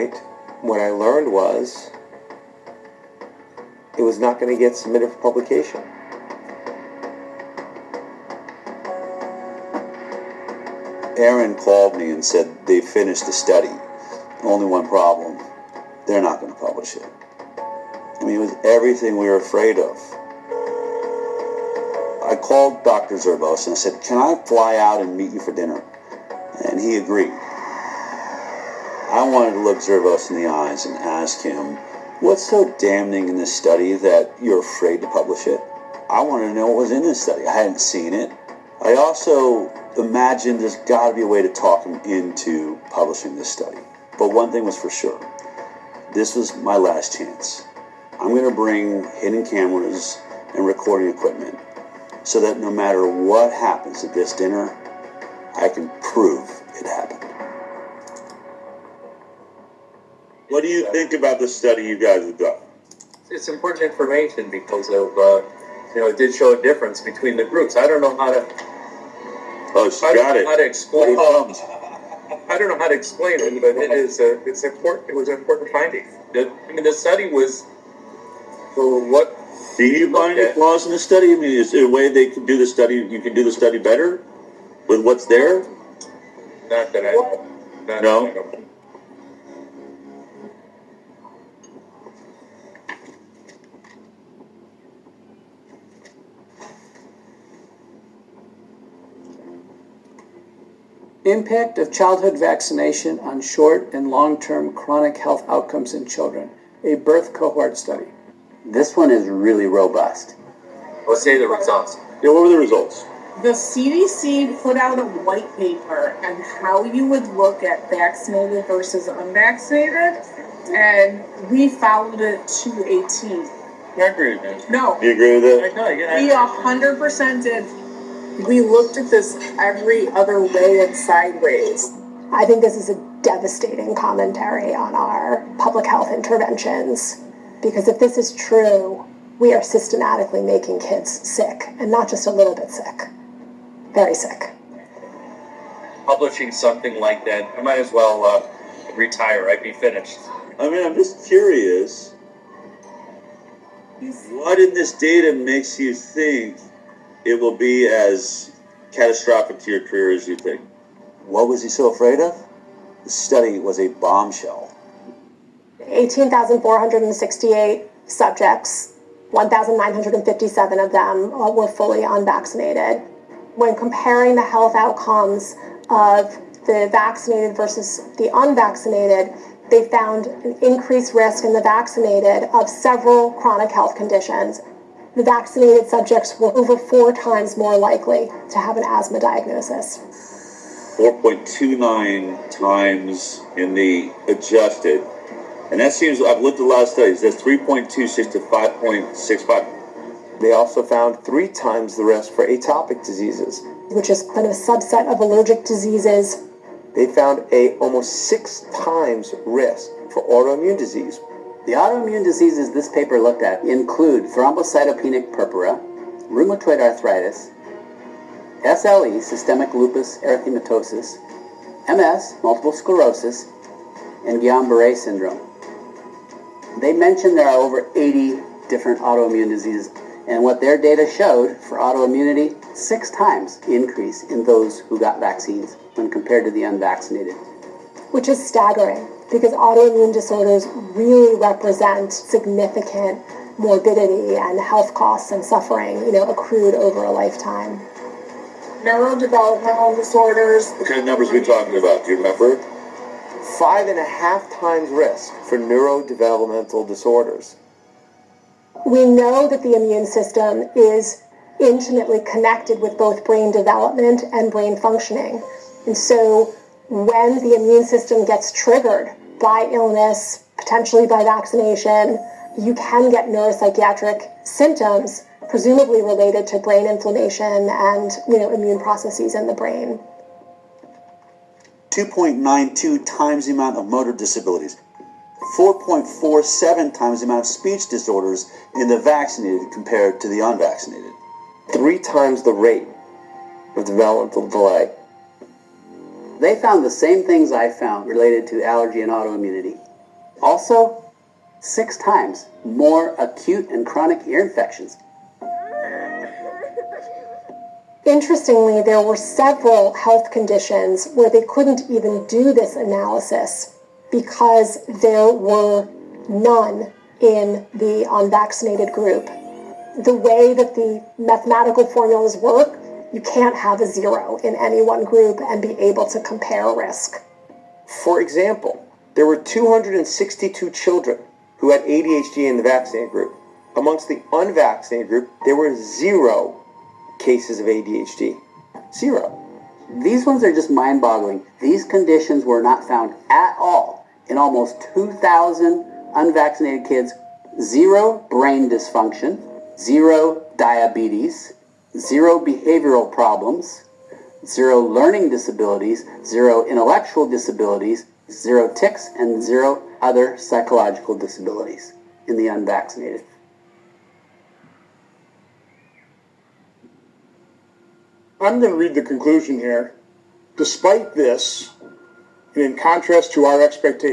point, what I learned was it was not going to get submitted for publication. Aaron called me and said they finished the study. Only one problem. They're not going to publish it. I mean, it was everything we were afraid of. I called Dr. Zerbos and I said, can I fly out and meet you for dinner? And he agreed. I wanted to look Zerbos in the eyes and ask him, what's so damning in this study that you're afraid to publish it? I wanted to know what was in this study. I hadn't seen it. I also imagined there's got to be a way to talk him into publishing this study. But one thing was for sure. This was my last chance. I'm going to bring hidden cameras and recording equipment so that no matter what happens at this dinner, I can prove it happened. What do you think about the study you guys have done? It's important information because of, it did show a difference between the groups. I don't know how to. Oh, she got it. How to explain. I don't know how to explain it, but it's important. It was an important finding. The study was for what. Do you find any flaws in the study? I mean, is there a way they can do the study? You can do the study better with what's there? Not that I know. No. Impact of childhood vaccination on short and long-term chronic health outcomes in children, a birth cohort study. This one is really robust. Let's say the results. Yeah, what were the results? The CDC put out a white paper on how you would look at vaccinated versus unvaccinated, and we followed it to a T. I agree with that. No. You agree with that? No, yeah. We 100% did. We looked at this every other way and sideways. I think this is a devastating commentary on our public health interventions, because if this is true, we are systematically making kids sick, and not just a little bit sick, very sick. Publishing something like that, I might as well retire. I'd be finished. I mean, I'm just curious. What in this data makes you think it will be as catastrophic to your career as you think? What was he so afraid of? The study was a bombshell. 18,468 subjects, 1,957 of them were fully unvaccinated. When comparing the health outcomes of the vaccinated versus the unvaccinated, they found an increased risk in the vaccinated of several chronic health conditions. The vaccinated subjects were over 4 times more likely to have an asthma diagnosis. 4.29 times in the adjusted. And that seems, I've looked at a lot of studies, that's 3.26 to 5.65. They also found 3 times the risk for atopic diseases, which is kind of a subset of allergic diseases. They found almost 6 times risk for autoimmune disease. The autoimmune diseases this paper looked at include thrombocytopenic purpura, rheumatoid arthritis, SLE, systemic lupus erythematosus, MS, multiple sclerosis, and Guillain-Barré syndrome. They mentioned there are over 80 different autoimmune diseases, and what their data showed for autoimmunity, 6 times increase in those who got vaccines when compared to the unvaccinated. Which is staggering, because autoimmune disorders really represent significant morbidity and health costs and suffering, accrued over a lifetime. Neurodevelopmental disorders. What kind of numbers are we talking about? Do you remember? 5.5 times risk for neurodevelopmental disorders. We know that the immune system is intimately connected with both brain development and brain functioning. And so when the immune system gets triggered by illness, potentially by vaccination, you can get neuropsychiatric symptoms, presumably related to brain inflammation and immune processes in the brain. 2.92 times the amount of motor disabilities. 4.47 times the amount of speech disorders in the vaccinated compared to the unvaccinated. 3 times the rate of developmental delay. They found the same things I found related to allergy and autoimmunity. Also, 6 times more acute and chronic ear infections. Interestingly, there were several health conditions where they couldn't even do this analysis because there were none in the unvaccinated group. The way that the mathematical formulas work, you can't have a 0 in any one group and be able to compare risk. For example, there were 262 children who had ADHD in the vaccinated group. Amongst the unvaccinated group, there were 0 cases of ADHD. 0. These ones are just mind-boggling. These conditions were not found at all in almost 2,000 unvaccinated kids. 0 brain dysfunction, 0 diabetes, 0 behavioral problems, 0 learning disabilities, 0 intellectual disabilities, 0 tics, and 0 other psychological disabilities in the unvaccinated. I'm going to read the conclusion here. Despite this, and in contrast to our expectations,